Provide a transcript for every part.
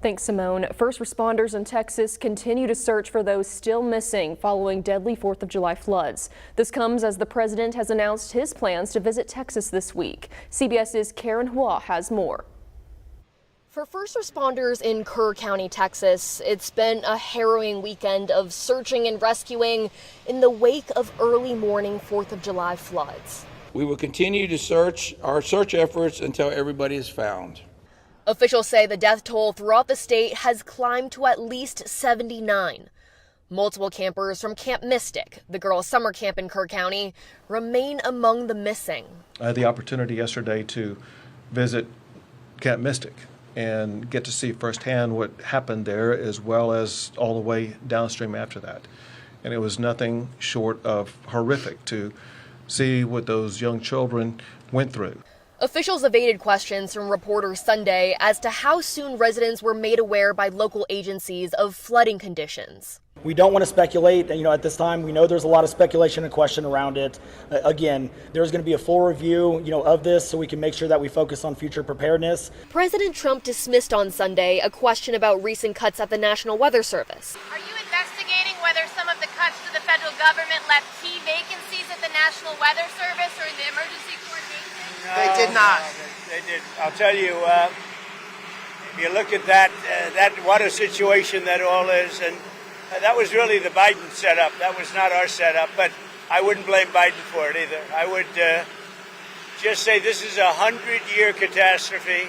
Thanks, Simone. First responders in Texas continue to search for those still missing following deadly 4th of July floods. This comes as the president has announced his plans to visit Texas this week. CBS's Karen Hua has more. For first responders in Kerr County, Texas, it's been a harrowing weekend of searching and rescuing in the wake of early morning 4th of July floods. We will continue to search our search efforts until everybody is found. Officials say the death toll throughout the state has climbed to at least 79. Multiple campers from Camp Mystic, the girls' summer camp in Kerr County, remain among the missing. I had the opportunity yesterday to visit Camp Mystic and get to see firsthand what happened there, as well as all the way downstream after that. And it was nothing short of horrific to see what those young children went through. Officials evaded questions from reporters Sunday as to how soon residents were made aware by local agencies of flooding conditions. We don't want to speculate. At this time, we know there's a lot of speculation and question around it. Again, there's going to be a full review, of this so we can make sure that we focus on future preparedness. President Trump dismissed on Sunday a question about recent cuts at the National Weather Service. Are you investigating whether some of the cuts to the federal government left key vacancies at the National Weather Service or in the emergency coordination? No, they did not. They did. I'll tell you, if you look at that what a situation that all is, and that was really the Biden setup. That was not our setup, but I wouldn't blame Biden for it either. I would just say this is a 100-year catastrophe,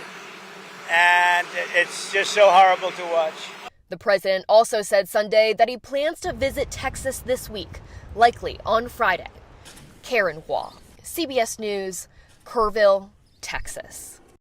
and it's just so horrible to watch. The president also said Sunday that he plans to visit Texas this week, likely on Friday. Karen Hua, CBS News, Kerrville, Texas.